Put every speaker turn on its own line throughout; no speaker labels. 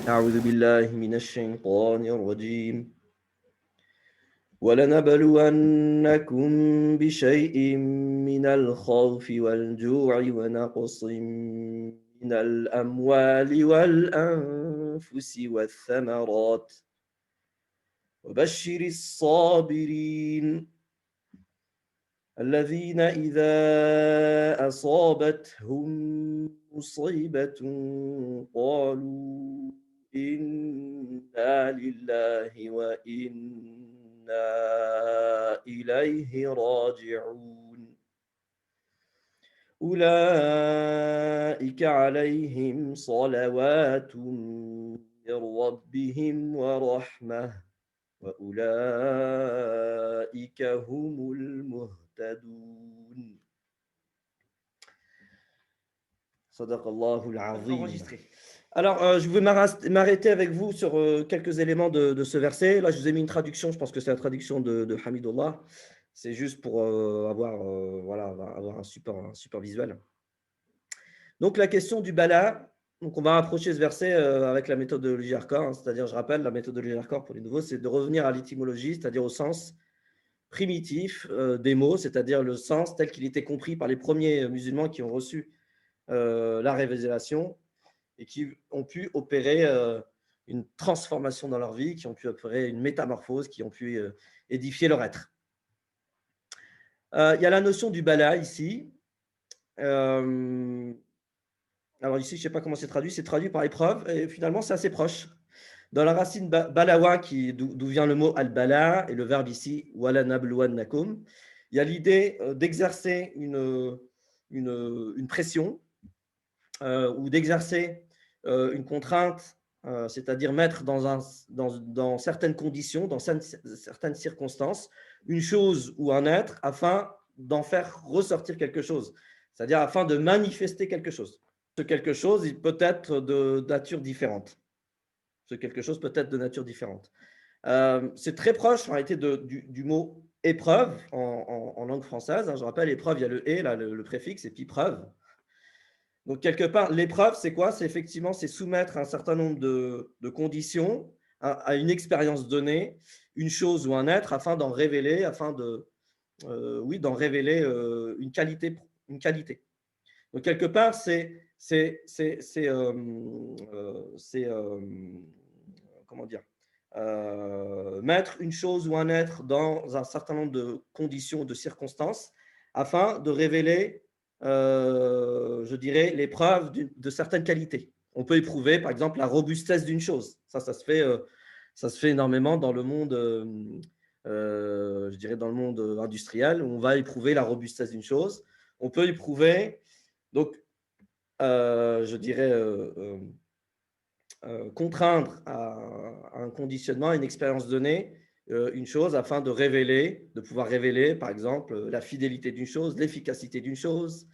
أعوذ بالله من الشيطان الرجيم ولنبلونكم بشيء من الخوف والجوع ونقص من الأموال والأنفس والثمرات وبشر الصابرين الذين إذا أصابتهم مصيبة قالوا إنا لله وإنا إليه راجعون أولئك عليهم صلوات من ربهم ورحمة وأولئك هم المهتدون صدق الله العظيم. Enregistré. Alors, je vais m'arrêter avec vous sur quelques éléments de ce verset. Là, je vous ai mis une traduction, je pense que c'est la traduction de Hamidullah. C'est juste pour avoir un super visuel. Donc, la question du bala, donc on va approcher ce verset avec la méthodologie hardcore, c'est-à-dire, je rappelle, la méthodologie hardcore pour les nouveaux, c'est de revenir à l'étymologie, c'est-à-dire au sens primitif des mots, c'est-à-dire le sens tel qu'il était compris par les premiers musulmans qui ont reçu la révélation et qui ont pu opérer une transformation dans leur vie, qui ont pu opérer une métamorphose, qui ont pu édifier leur être. Il y a la notion du bala ici. Alors ici, je ne sais pas comment c'est traduit par épreuve, et finalement, c'est assez proche. Dans la racine balawa, d'où vient le mot al-bala, et le verbe ici, wala nabluwannakum, il y a l'idée d'exercer une pression ou d'exercer une contrainte, c'est-à-dire mettre dans certaines conditions, dans certaines circonstances, une chose ou un être afin d'en faire ressortir quelque chose, c'est-à-dire afin de manifester quelque chose. Ce quelque chose, il peut être de nature différente. C'est très proche en réalité du mot épreuve en langue française. Je rappelle, épreuve, il y a le et, là, le préfixe, et puis preuve. Donc, quelque part, l'épreuve, c'est quoi? C'est effectivement soumettre un certain nombre de conditions à une expérience donnée, une chose ou un être, afin d'en révéler, d'en révéler une qualité. Donc, quelque part, comment dire, mettre une chose ou un être dans un certain nombre de conditions, de circonstances, afin de révéler, je dirais, l'épreuve de certaines qualités. On peut éprouver, par exemple, la robustesse d'une chose. Ça se fait énormément dans le monde, je dirais, dans le monde industriel, où on va éprouver la robustesse d'une chose. On peut éprouver, donc, je dirais, contraindre à un conditionnement, à une expérience donnée, une chose afin de pouvoir révéler, par exemple, la fidélité d'une chose, l'efficacité d'une chose,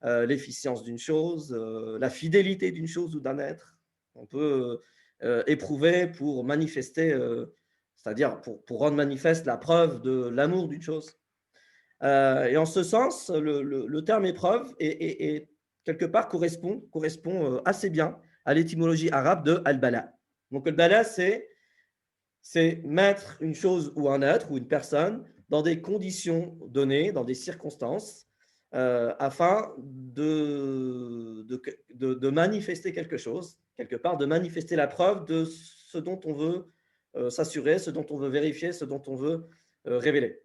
l'efficience d'une chose, la fidélité d'une chose ou d'un être. On peut éprouver pour manifester, c'est-à-dire pour rendre manifeste la preuve de l'amour d'une chose. Et en ce sens, le terme épreuve est quelque part correspond assez bien à l'étymologie arabe de al-bala. Donc, al-bala, c'est mettre une chose ou un être ou une personne dans des conditions données, dans des circonstances, afin de manifester quelque chose, quelque part, de manifester la preuve de ce dont on veut s'assurer, ce dont on veut vérifier, ce dont on veut révéler.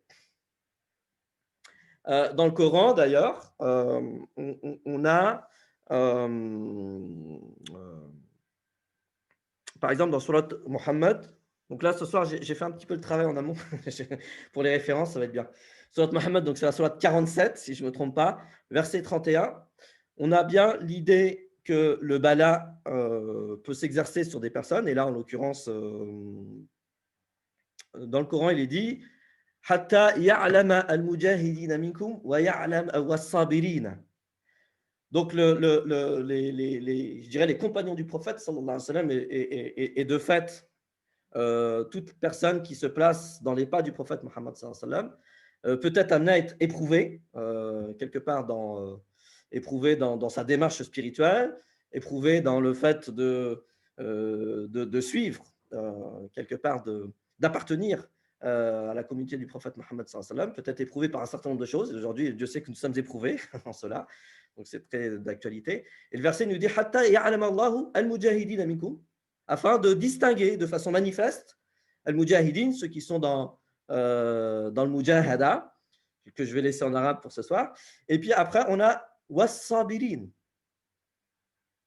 Dans le Coran, d'ailleurs, on a, par exemple, dans Surat Muhammad, donc là, ce soir, j'ai fait un petit peu le travail en amont, pour les références, ça va être bien. Surat Muhammad, donc c'est la Surat 47, si je ne me trompe pas, verset 31. On a bien l'idée que le bala peut s'exercer sur des personnes, et là, en l'occurrence, dans le Coran, il est dit Hatta ya'lama al-mujahidina minkum wa ya'lam was-sabirin. Donc, je dirais les compagnons du prophète, sallallahu alayhi wa sallam, et de fait, toute personne qui se place dans les pas du prophète Mohammed, sallallahu alayhi wa sallam, peut être amenée à être éprouvée, quelque part éprouvée dans sa démarche spirituelle, éprouvée dans le fait de suivre, quelque part, d'appartenir à la communauté du prophète Mohammed sallallahu alayhi wa sallam, peut être éprouvé par un certain nombre de choses. Aujourd'hui, Dieu sait que nous sommes éprouvés en cela, donc c'est très d'actualité. Et le verset nous dit Hatta ya'lam Allahu al-mujahidin minkum, afin de distinguer de façon manifeste al-mujahidin, ceux qui sont dans le mujahada, que je vais laisser en arabe pour ce soir. Et puis après, on a was-sabirin,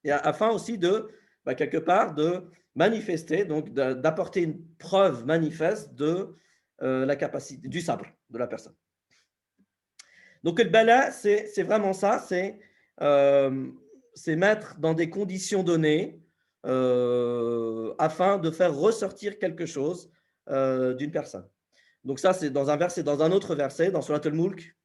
et afin aussi de, quelque part, de manifester, donc d'apporter une preuve manifeste de la capacité, du sabre de la personne. Donc le bala, c'est vraiment ça, c'est mettre dans des conditions données afin de faire ressortir quelque chose d'une personne. Donc ça, c'est dans un verset, dans un autre verset, dans Surat al-Mulk,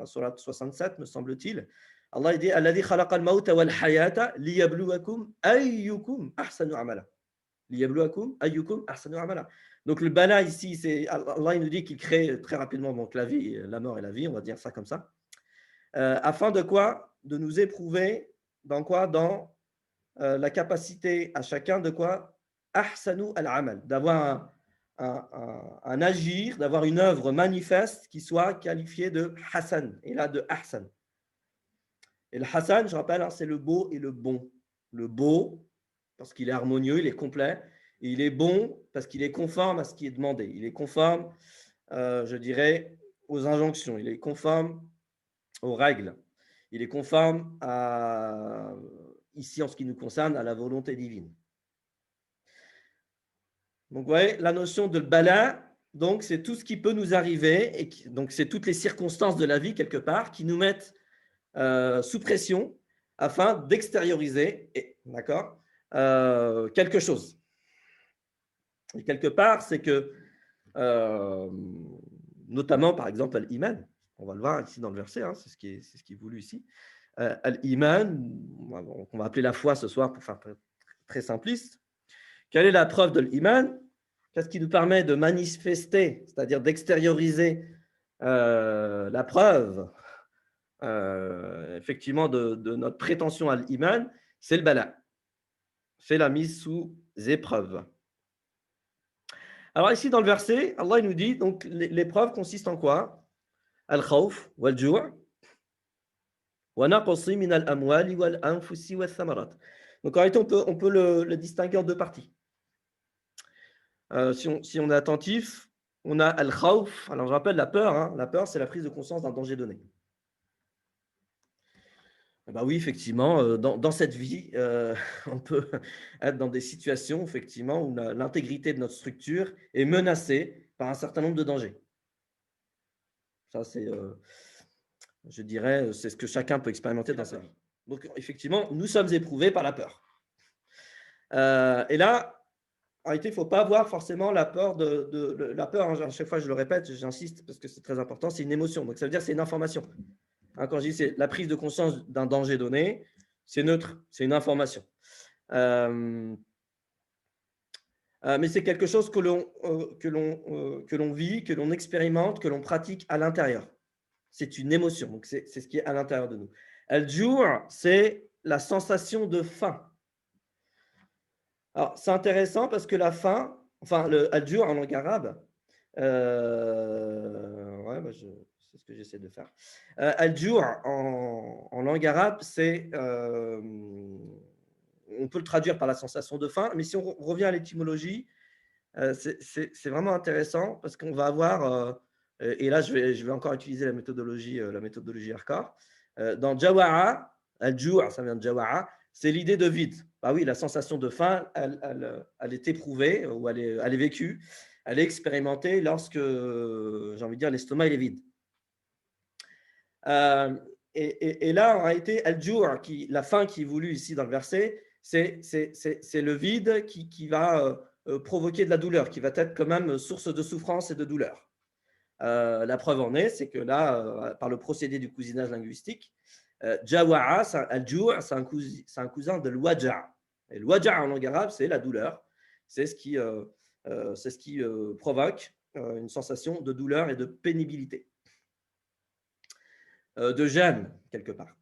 Surat 67, me semble-t-il. Allah dit Alladhi khalaqa al-mawta wal hayata liyabluwakum ayyukum ahsanu amala. Liyabluwakum ayyukum ahsanu amala. Donc le bala ici, c'est Allah il nous dit qu'il crée très rapidement donc la vie, la mort et la vie, on va dire ça comme ça. Afin de quoi? De nous éprouver dans quoi? Dans la capacité à chacun de quoi? Ahsanu al-amal, d'avoir un agir, d'avoir une œuvre manifeste qui soit qualifiée de Hassan, et là de Ahsan. Et le Hassan, je rappelle, c'est le beau et le bon. Le beau, parce qu'il est harmonieux, il est complet, et il est bon parce qu'il est conforme à ce qui est demandé. Il est conforme, je dirais, aux injonctions, il est conforme aux règles, il est conforme à, ici en ce qui nous concerne, à la volonté divine. Donc, vous voyez, la notion de bala, donc, c'est tout ce qui peut nous arriver, et donc, c'est toutes les circonstances de la vie, quelque part, qui nous mettent sous pression afin d'extérioriser, d'accord, quelque chose. Et quelque part, c'est que, notamment, par exemple, al-iman, on va le voir ici dans le verset, c'est ce qui est voulu ici. Al-iman, on va appeler la foi ce soir pour faire très simpliste. Quelle est la preuve de l'iman? Qu'est-ce qui nous permet de manifester, c'est-à-dire d'extérioriser la preuve, effectivement, de notre prétention à l'iman? C'est le bala. C'est la mise sous épreuve. Alors ici, dans le verset, Allah nous dit, donc l'épreuve consiste en quoi? Al-khawf wal-ju' wa naqsi min al-amwali wal-anfusi wath-thamarat. Donc en réalité, on peut le distinguer en deux parties. Si on est attentif, on a al-khawf. Alors, je rappelle la peur. La peur, c'est la prise de conscience d'un danger donné. Oui, effectivement, dans cette vie, on peut être dans des situations, effectivement, où l'intégrité de notre structure est menacée par un certain nombre de dangers. Ça, c'est, je dirais, c'est ce que chacun peut expérimenter dans sa vie. Donc, effectivement, nous sommes éprouvés par la peur. Et là, en réalité, il ne faut pas avoir forcément la peur la peur. À chaque fois, je le répète, j'insiste parce que c'est très important, c'est une émotion. Donc, ça veut dire que c'est une information. Quand je dis c'est la prise de conscience d'un danger donné, c'est neutre, c'est une information. Mais c'est quelque chose que l'on vit, que l'on expérimente, que l'on pratique à l'intérieur. C'est une émotion. Donc, c'est ce qui est à l'intérieur de nous. Al-Ju', c'est la sensation de faim. Alors, c'est intéressant parce que la faim, enfin, le al-ju' en langue arabe, c'est ce que j'essaie de faire. Al-ju' en langue arabe, c'est, on peut le traduire par la sensation de faim, mais si on revient à l'étymologie, c'est vraiment intéressant parce qu'on va avoir, et là je vais encore utiliser la méthodologie hardcore. Dans Jawa'a, al-ju', ça vient de Jawa'a, c'est l'idée de vide. Oui, la sensation de faim, elle est éprouvée ou elle est vécue, elle est expérimentée lorsque, j'ai envie de dire, l'estomac il est vide. Et là, en réalité, al-ju', la faim qui est voulue ici dans le verset, c'est le vide qui va provoquer de la douleur, qui va être quand même source de souffrance et de douleur. La preuve en est, c'est que là, par le procédé du cousinage linguistique, Jawa'a, al-ju', c'est un cousin de l'waja'. Et l'waja' en langue arabe, c'est la douleur. C'est ce qui provoque une sensation de douleur et de pénibilité, de gêne, quelque part.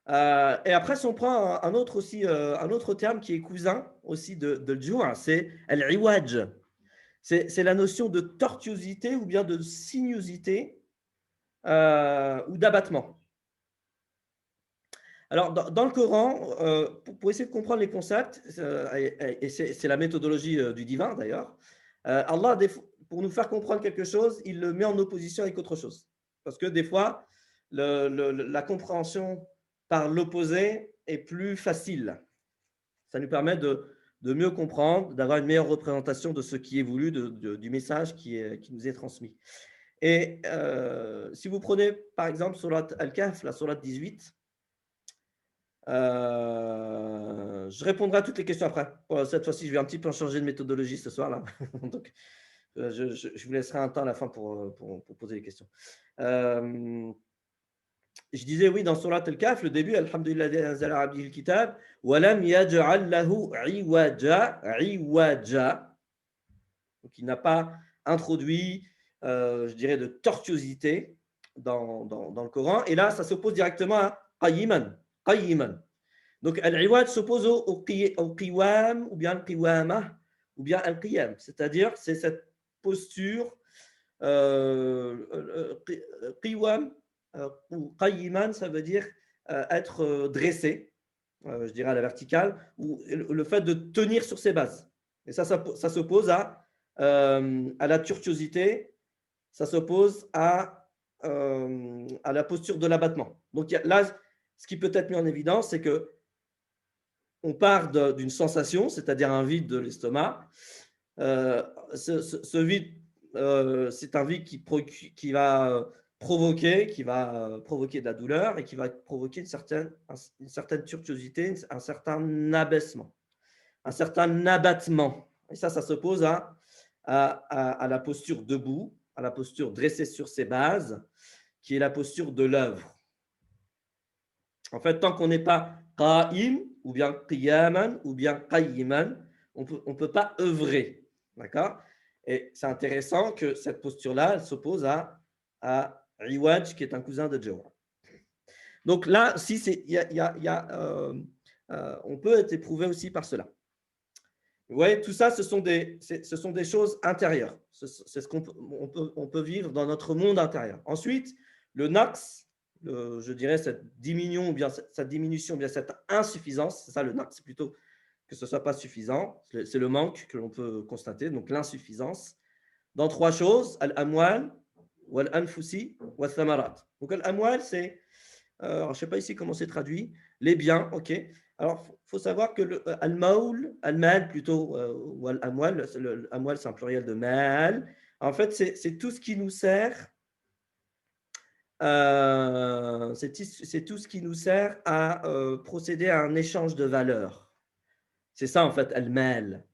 Et après, si on prend un autre aussi, un autre terme qui est cousin aussi de jour, c'est al-iwaj. C'est la notion de tortuosité ou bien de sinuosité ou d'abattement. Alors, dans le Coran, pour essayer de comprendre les concepts, et c'est la méthodologie du divin d'ailleurs, Allah, pour nous faire comprendre quelque chose, il le met en opposition avec autre chose. Parce que des fois, la compréhension par l'opposé est plus facile. Ça nous permet de mieux comprendre, d'avoir une meilleure représentation de ce qui est voulu, du message qui nous est transmis. Et si vous prenez par exemple Surat Al-Kahf, la Surat 18, je répondrai à toutes les questions après. Cette fois-ci, je vais un petit peu changer de méthodologie ce soir-là. Donc, je vous laisserai un temps à la fin pour poser les questions. Je disais oui, dans Surat Al-Kahf, le début, Alhamdulillah, anzala abdihi al-kitab, wa lam yaj'al lahu iwaja. Donc, il n'a pas introduit, je dirais, de tortuosité dans le Coran. Et là, ça s'oppose directement à qayyiman. Donc, al-iwaj s'oppose au qiwam, ou bien al-qiwamah, ou bien al-qiyam. C'est-à-dire, c'est cette posture qiwam ou qayyiman, ça veut dire être dressé, je dirais à la verticale, ou le fait de tenir sur ses bases. Et ça s'oppose à la turtuosité, ça s'oppose à la posture de l'abattement. Donc là, ce qui peut être mis en évidence, c'est que on part d'une sensation, c'est-à-dire un vide de l'estomac. Ce vide, c'est un vide qui va provoquer de la douleur et qui va provoquer une certaine turtuosité, un certain abaissement, un certain abattement. Et ça s'oppose à la posture debout, à la posture dressée sur ses bases, qui est la posture de l'œuvre. En fait, tant qu'on n'est pas qa'im, ou bien qiyaman, ou bien qayyiman, on peut pas œuvrer. D'accord? Et c'est intéressant que cette posture-là, elle s'oppose à iwaj, qui est un cousin de jawr. Donc là, si on peut être éprouvé aussi par cela. Vous voyez, tout ça, ce sont des choses intérieures. C'est ce on peut vivre dans notre monde intérieur. Ensuite, le naqs, je dirais cette diminution, ou bien cette insuffisance, c'est ça le naqs, c'est plutôt que ce ne soit pas suffisant, c'est le manque que l'on peut constater, donc l'insuffisance, dans trois choses, al-amwal, wal-anfusi, wal-thamarat. Donc al-amwal, c'est, je ne sais pas ici comment c'est traduit, les biens, ok. Alors, il faut savoir que al-mal plutôt, ou al-amwal, al-amwal c'est un pluriel de mal, en fait c'est tout ce qui nous sert, c'est tout ce qui nous sert à procéder à un échange de valeurs. C'est ça, en fait, al-mal.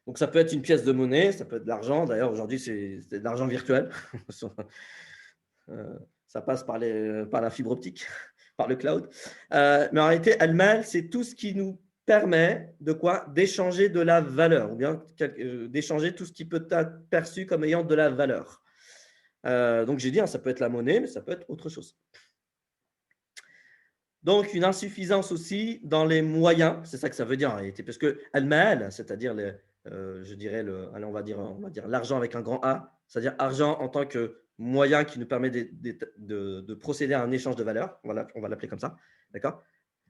Donc, ça peut être une pièce de monnaie, ça peut être de l'argent. D'ailleurs, aujourd'hui, c'est de l'argent virtuel. Ça passe par la fibre optique, par le cloud. Mais en réalité, al-mal, c'est tout ce qui nous permet de quoi? D'échanger de la valeur, ou bien d'échanger tout ce qui peut être perçu comme ayant de la valeur. Donc, j'ai dit, ça peut être la monnaie, mais ça peut être autre chose. Donc, une insuffisance aussi dans les moyens, c'est ça que ça veut dire en réalité, parce que al-mal, c'est-à-dire, je dirais, on va dire l'argent avec un grand A, c'est-à-dire argent en tant que moyen qui nous permet de procéder à un échange de valeurs, on va l'appeler comme ça, d'accord?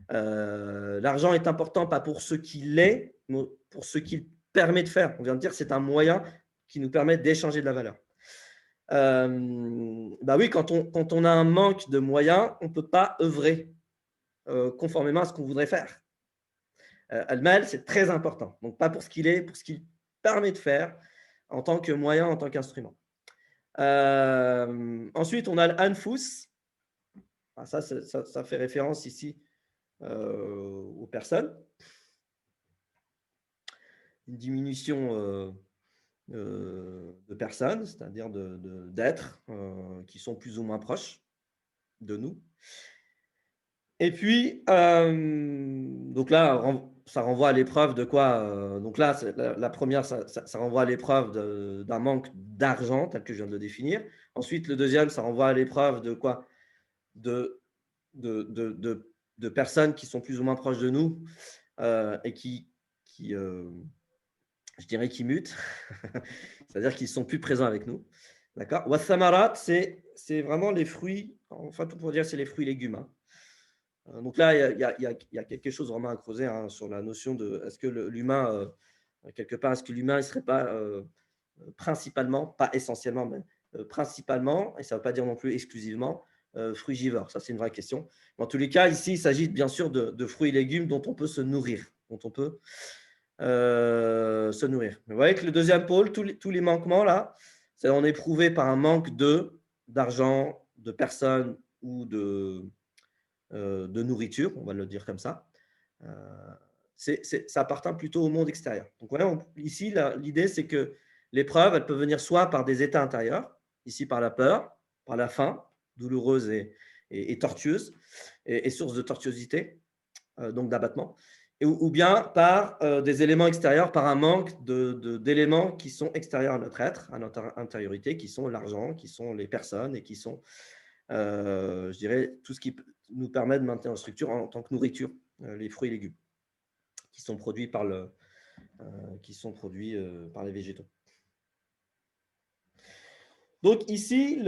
L'argent est important pas pour ce qu'il est, mais pour ce qu'il permet de faire. On vient de dire c'est un moyen qui nous permet d'échanger de la valeur. Bah oui, quand on a un manque de moyens, on ne peut pas œuvrer conformément à ce qu'on voudrait faire. Al-mal, c'est très important. Donc, pas pour ce qu'il est, pour ce qu'il permet de faire en tant que moyen, en tant qu'instrument. Ensuite, on a l'anfus. Ça fait référence ici aux personnes. Une diminution de personnes, c'est-à-dire d'êtres qui sont plus ou moins proches de nous. Et puis, donc là, ça renvoie à l'épreuve de quoi? Donc là, la première, ça renvoie à l'épreuve d'un manque d'argent, tel que je viens de le définir. Ensuite, le deuxième, ça renvoie à l'épreuve de quoi? de personnes qui sont plus ou moins proches de nous et je dirais, qui mutent, c'est-à-dire qu'ils sont plus présents avec nous. D'accord. Wa thamarat, c'est vraiment les fruits, enfin, tout pour dire, c'est les fruits et légumes. Donc là, il y a quelque chose vraiment à creuser sur la notion de est-ce que l'humain, quelque part, est-ce que l'humain ne serait pas principalement, pas essentiellement, mais principalement, et ça ne veut pas dire non plus exclusivement, frugivore. Ça, c'est une vraie question. Mais en tous les cas, ici, il s'agit bien sûr de fruits et légumes dont on peut se nourrir, dont on peut se nourrir. Mais vous voyez que le deuxième pôle, tous les manquements, là, on est prouvé par un manque d'argent, de personnes ou de nourriture, on va le dire comme ça. Ça appartient plutôt au monde extérieur. Donc voilà, ici, l'idée, c'est que l'épreuve, elle peut venir soit par des états intérieurs, ici par la peur, par la faim, douloureuse et tortueuse, et source de tortuosité, donc d'abattement, ou bien par des éléments extérieurs, par un manque d'éléments qui sont extérieurs à notre être, à notre intériorité, qui sont l'argent, qui sont les personnes et qui sont, je dirais, tout ce qui nous permet de maintenir une structure en tant que nourriture, les fruits et légumes qui sont produits par les végétaux. Donc ici,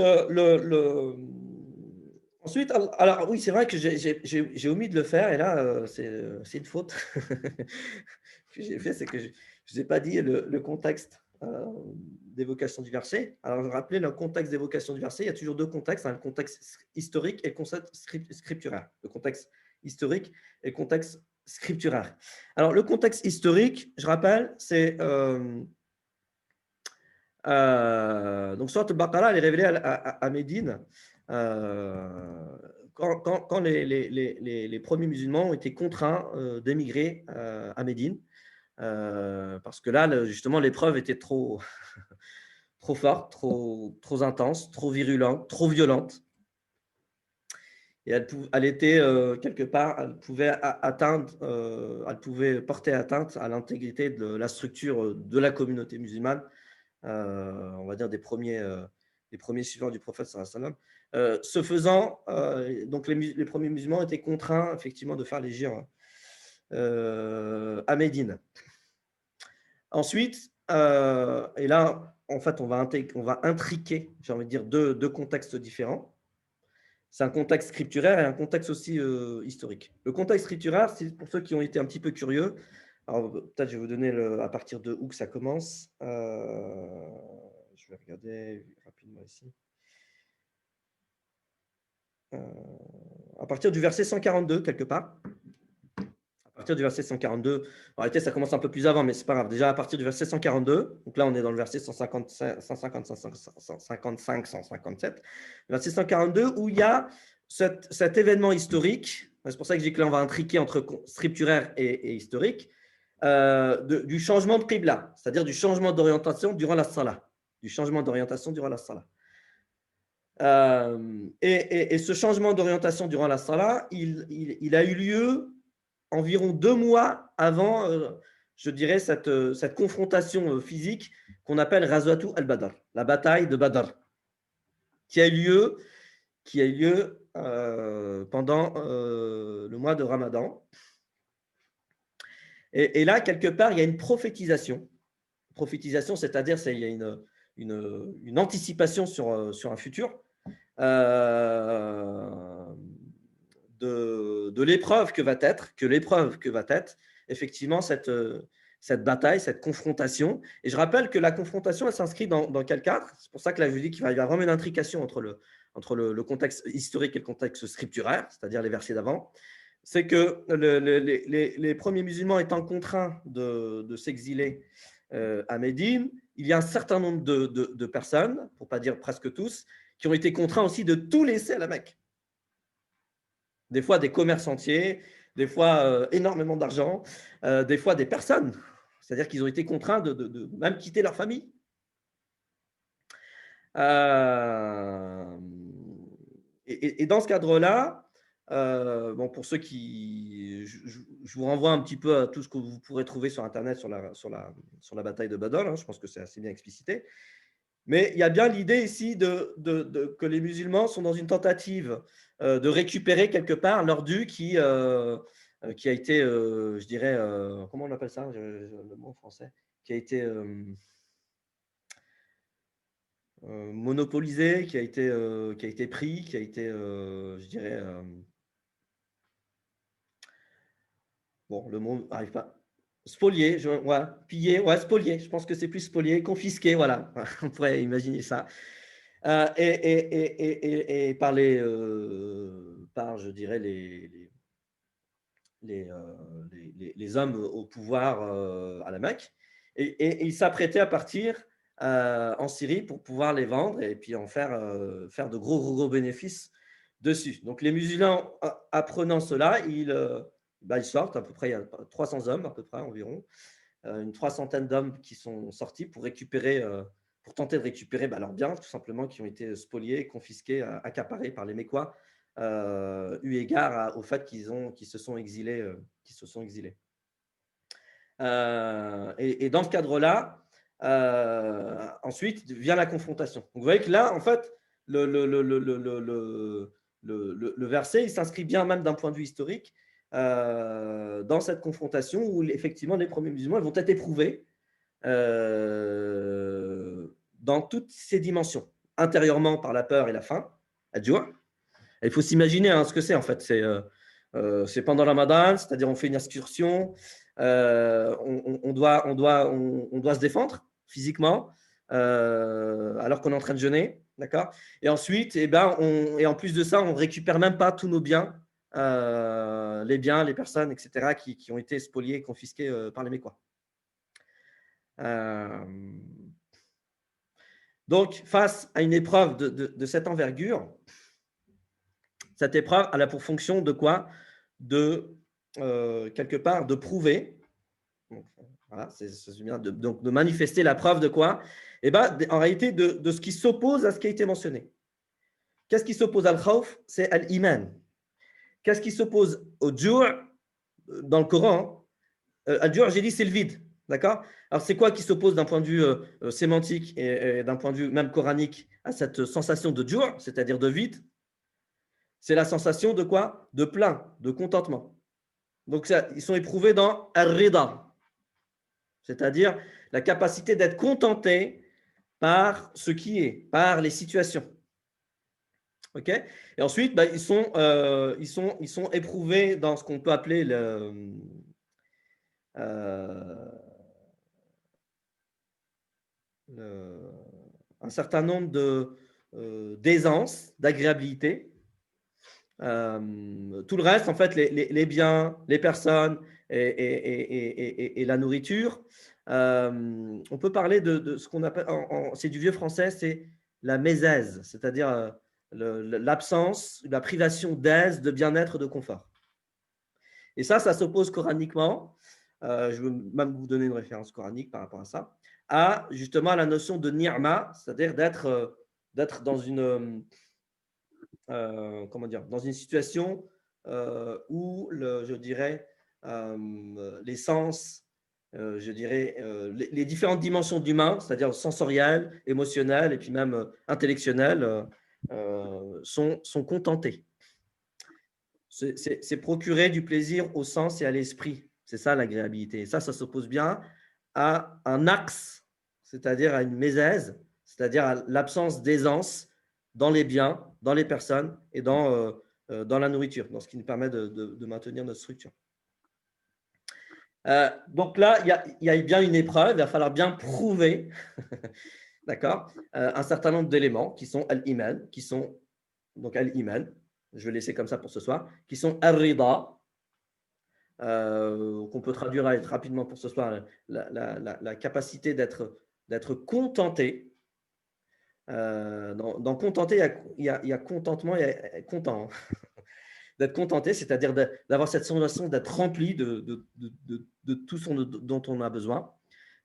ensuite, alors oui, c'est vrai que j'ai omis de le faire, et là, c'est une faute que j'ai fait, c'est que je ne vous ai pas dit le contexte d'évocation du verset. Alors, je rappelais le contexte d'évocation du verset, il y a toujours deux contextes, le contexte historique et le contexte scripturaire. Le contexte historique et le contexte scripturaire. Alors, le contexte historique, je rappelle, c'est donc Surat al-Baqarah, elle est révélée à Médine quand les premiers musulmans ont été contraints d'émigrer à Médine parce que là, justement, l'épreuve était trop forte, trop intense, trop virulente, trop violente. Et elle était quelque part, elle pouvait elle pouvait porter atteinte à l'intégrité de la structure de la communauté musulmane, on va dire des premiers suivants du prophète sallallahu alayhi wa sallam. Ce faisant, donc les premiers musulmans étaient contraints effectivement de faire l'hégire à Médine. Ensuite, et là, en fait, on va intriquer, j'ai envie de dire, deux contextes différents. C'est un contexte scripturaire et un contexte aussi historique. Le contexte scripturaire, c'est pour ceux qui ont été un petit peu curieux. Alors, peut-être je vais vous donner à partir de où que ça commence. Je vais regarder rapidement ici. À partir du verset 142, quelque part. À partir du verset 142, en réalité, ça commence un peu plus avant, mais c'est pas grave. Déjà, à partir du verset 142, donc là, on est dans le verset 155, 157, verset 142, où il y a cet événement historique. C'est pour ça que je dis que là, on va intriquer entre scripturaire et historique, du changement de qibla, c'est-à-dire du changement d'orientation durant la salah. Du changement d'orientation durant la salah. Et ce changement d'orientation durant la salah, il a eu lieu environ 2 mois avant, je dirais, cette confrontation physique qu'on appelle Ghazwatu al-Badr, la bataille de Badr, qui a eu lieu pendant le mois de Ramadan. Et là, quelque part, il y a une prophétisation. Prophétisation, c'est-à-dire il y a une anticipation sur un futur de l'épreuve que va être effectivement cette bataille, cette confrontation. Et je rappelle que la confrontation, elle s'inscrit dans quel cadre? C'est pour ça que là, je dis qu'il va y avoir vraiment une intrication entre le contexte historique et le contexte scripturaire, c'est-à-dire les versets d'avant. C'est que les premiers musulmans étant contraints de s'exiler à Médine, il y a un certain nombre de personnes, pour ne pas dire presque tous, qui ont été contraints aussi de tout laisser à la Mecque. Des fois des commerces entiers, des fois énormément d'argent, des fois des personnes. C'est-à-dire qu'ils ont été contraints de même quitter leur famille. Et dans ce cadre-là, bon, pour ceux qui… Je vous renvoie un petit peu à tout ce que vous pourrez trouver sur Internet sur la bataille de Badr. Je pense que c'est assez bien explicité. Mais il y a bien l'idée ici que les musulmans sont dans une tentative de récupérer quelque part leur dû qui a été, je dirais, comment on appelle ça, le mot en français, qui a été monopolisé, qui a été pris, qui a été, je dirais, bon, le mot n'arrive pas. Spolié, ouais, pillé, ouais, spolié. Je pense que c'est plus spolié, confisqué, voilà. On pourrait imaginer ça. Et par par, je dirais, les hommes au pouvoir à la Mecque. Et ils s'apprêtaient à partir en Syrie pour pouvoir les vendre et puis en faire de gros bénéfices dessus. Donc les musulmans, apprenant cela, ils sortent à peu près, il y a 300 hommes à peu près environ, une 300aine d'hommes qui sont sortis pour tenter de récupérer leurs biens, tout simplement, qui ont été spoliés, confisqués, accaparés par les Mécois, eu égard au fait qu'ils se sont exilés. Et dans ce cadre-là, ensuite vient la confrontation. Donc, vous voyez que là, en fait, le verset, il s'inscrit bien même d'un point de vue historique dans cette confrontation où effectivement les premiers musulmans vont être éprouvés dans toutes ces dimensions, intérieurement par la peur et la faim, il faut s'imaginer ce que c'est en fait. C'est pendant le Ramadan, c'est-à-dire on fait une excursion, on doit se défendre physiquement alors qu'on est en train de jeûner, d'accord. Et ensuite, et en plus de ça, on récupère même pas tous nos biens, les biens, les personnes, etc., qui ont été spoliés et confisqués par les Mécois. Donc, face à une épreuve de cette envergure, cette épreuve, elle a pour fonction de quoi? Quelque part, de prouver, donc, voilà, donc de manifester la preuve de quoi? En réalité, de ce qui s'oppose à ce qui a été mentionné. Qu'est-ce qui s'oppose à al-khawf? C'est al-iman. Qu'est-ce qui s'oppose au jur' dans le Coran? Al-jur', j'ai dit, c'est le vide. D'accord? Alors, c'est quoi qui s'oppose d'un point de vue sémantique et d'un point de vue même coranique à cette sensation de jur', c'est-à-dire de vide? C'est la sensation de quoi? De plein, de contentement. Donc, ils sont éprouvés dans ar-rida, c'est-à-dire la capacité d'être contenté par ce qui est, par les situations. Ok? Et ensuite, ils sont éprouvés dans ce qu'on peut appeler un certain nombre d'aisance, d'agréabilité. Tout le reste, en fait, les biens, les personnes et la nourriture, on peut parler de ce qu'on appelle, c'est du vieux français, c'est la mésaise, c'est-à-dire l'absence, la privation d'aise, de bien-être, de confort. Et ça s'oppose coraniquement, je veux même vous donner une référence coranique par rapport à ça, à justement la notion de ni'ma, c'est-à-dire d'être dans une dans une situation où je dirais les sens, je dirais les différentes dimensions d'humain, c'est-à-dire sensorielles, émotionnelles et puis même intellectuelles, sont contentées. C'est procurer du plaisir au sens et à l'esprit. C'est ça l'agréabilité. Et ça s'oppose bien à un axe, c'est-à-dire à une mésaise, c'est-à-dire à l'absence d'aisance dans les biens, dans les personnes et dans la nourriture, dans ce qui nous permet de maintenir notre structure. Donc là, il y a bien une épreuve, il va falloir bien prouver d'accord, un certain nombre d'éléments qui sont al-iman, donc al-iman, je vais laisser comme ça pour ce soir, qui sont ar-rida, qu'on peut traduire rapidement pour ce soir, la capacité d'être contenté. Dans contenté, il y a contentement, il y a content. D'être contenté, c'est-à-dire d'avoir cette sensation d'être rempli de tout dont on a besoin.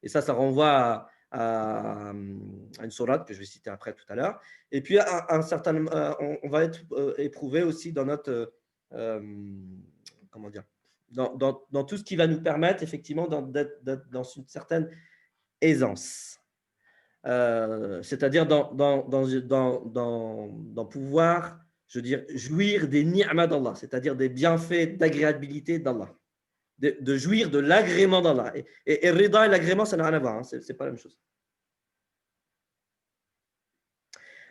Et ça renvoie à une sourate que je vais citer après tout à l'heure. Et puis, on va être éprouvé aussi dans notre, comment dire, dans tout ce qui va nous permettre effectivement d'être dans une certaine aisance. c'est-à-dire dans pouvoir, je veux dire, jouir des ni'mas d'Allah, c'est-à-dire des bienfaits d'agréabilité d'Allah, de jouir de l'agrément d'Allah. Et rida et l'agrément, ça n'a rien à voir, hein, c'est pas la même chose.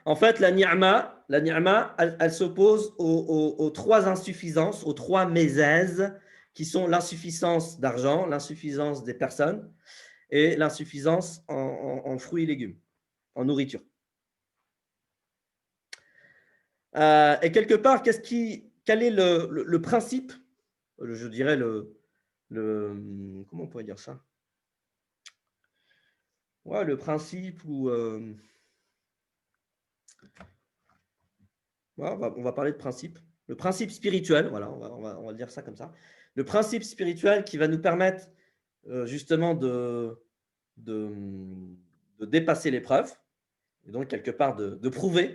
En fait, la ni'ma, elle s'oppose aux trois insuffisances, aux trois mésaises, qui sont l'insuffisance d'argent, l'insuffisance des personnes et l'insuffisance en fruits et légumes, en nourriture. Et quelque part, quel est le principe, je dirais comment on pourrait dire ça? Ouais, le principe où ouais, on va parler de principe. Le principe spirituel, voilà, on va dire ça comme ça. Le principe spirituel qui va nous permettre justement de dépasser l'épreuve, et donc quelque part de prouver,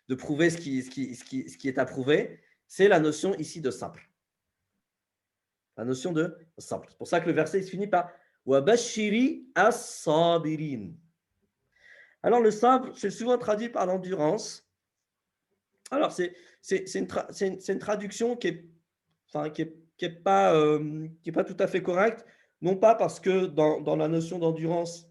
de prouver ce qui est à prouver, c'est la notion ici de sabr. La notion de sabr. C'est pour ça que le verset se finit par wa bashiri as-sabirin. Alors le sabr, c'est souvent traduit par l'endurance. Alors c'est une traduction qui est pas tout à fait correcte, non pas parce que dans la notion d'endurance,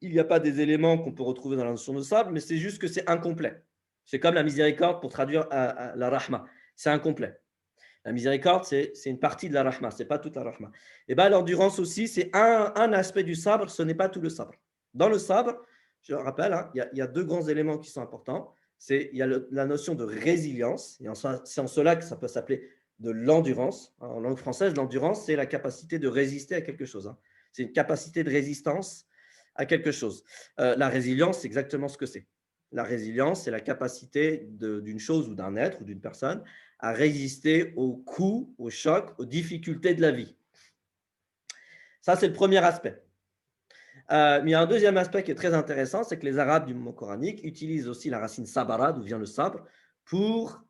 il n'y a pas des éléments qu'on peut retrouver dans la notion de sabr, mais c'est juste que c'est incomplet. C'est comme la miséricorde pour traduire à la rahma. C'est incomplet. La miséricorde, c'est une partie de la rahma, ce n'est pas toute la rahma. Et bien l'endurance aussi, c'est un aspect du sabr, ce n'est pas tout le sabr. Dans le sabr, je rappelle, hein, il y a deux grands éléments qui sont importants. Il y a la notion de résilience, et c'est en cela que ça peut s'appeler de l'endurance. En langue française, l'endurance, c'est la capacité de résister à quelque chose. Hein. C'est une capacité de résistance à quelque chose. La résilience, c'est exactement ce que c'est. La résilience, c'est la capacité d'une chose ou d'un être ou d'une personne à résister aux coups, aux chocs, aux difficultés de la vie. Ça, c'est le premier aspect. Mais il y a un deuxième aspect qui est très intéressant, c'est que les Arabes du moment coranique utilisent aussi la racine sabara, d'où vient le sabre, pour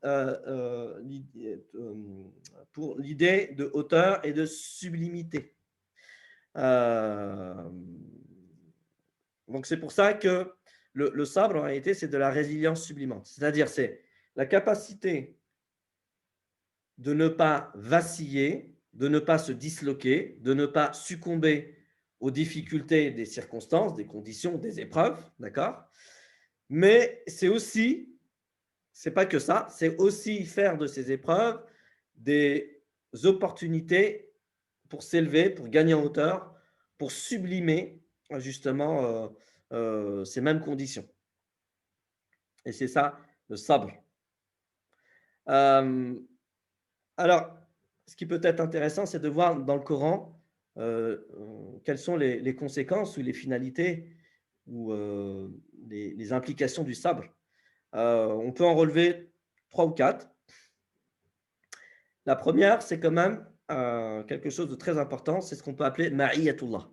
l'idée de hauteur et de sublimité. Donc c'est pour ça que le sabre, en réalité, c'est de la résilience sublimante. C'est-à-dire, c'est la capacité de ne pas vaciller, de ne pas se disloquer, de ne pas succomber aux difficultés des circonstances, des conditions, des épreuves, d'accord? Mais c'est aussi, c'est pas que ça, c'est aussi faire de ces épreuves des opportunités pour s'élever, pour gagner en hauteur, pour sublimer justement ces mêmes conditions. Et c'est ça le sabre. Alors, ce qui peut être intéressant, c'est de voir dans le Coran quelles sont les conséquences ou les finalités ou les implications du sabre. On peut en relever 3 ou 4. La première, c'est quand même quelque chose de très important, c'est ce qu'on peut appeler ma'iyatullah.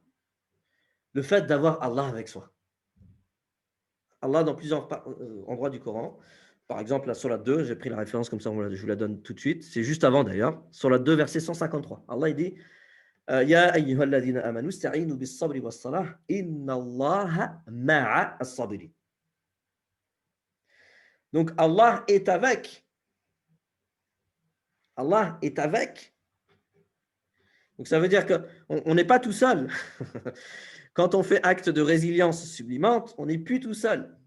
Le fait d'avoir Allah avec soi. Allah, dans plusieurs endroits du Coran, par exemple la Sourate 2, j'ai pris la référence comme ça, je vous la donne tout de suite, c'est juste avant d'ailleurs, Sourate 2, verset 153. Allah il dit Ya ayyuhalladhina amanu sta'inu bis-sabri was-salah inna Allaha ma'a as-sabirin. Donc Allah est avec. Allah est avec. Donc ça veut dire qu'on n'est pas tout seul. Quand on fait acte de résilience sublimante, on n'est plus tout seul.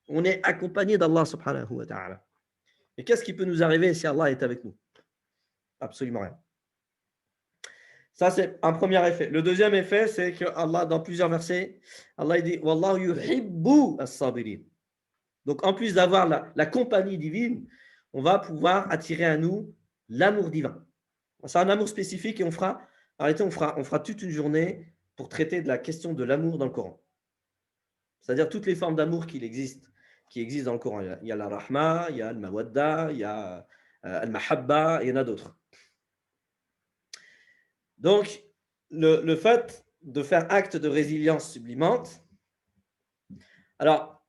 On est accompagné d'Allah subhanahu wa ta'ala. Et qu'est-ce qui peut nous arriver si Allah est avec nous? Absolument rien. Ça, c'est un premier effet. Le deuxième effet, c'est que Allah, dans plusieurs versets, Allah il dit « Wallahu yuhibbu as-sabirin ». Donc, en plus d'avoir la compagnie divine, on va pouvoir attirer à nous l'amour divin. C'est un amour spécifique et on fera toute une journée pour traiter de la question de l'amour dans le Coran. C'est-à-dire toutes les formes d'amour qui existent dans le Coran. Il y a la rahma, il y a le mawadda, il y a al-mahabba, il y en a d'autres. Donc, le fait de faire acte de résilience sublimante, alors,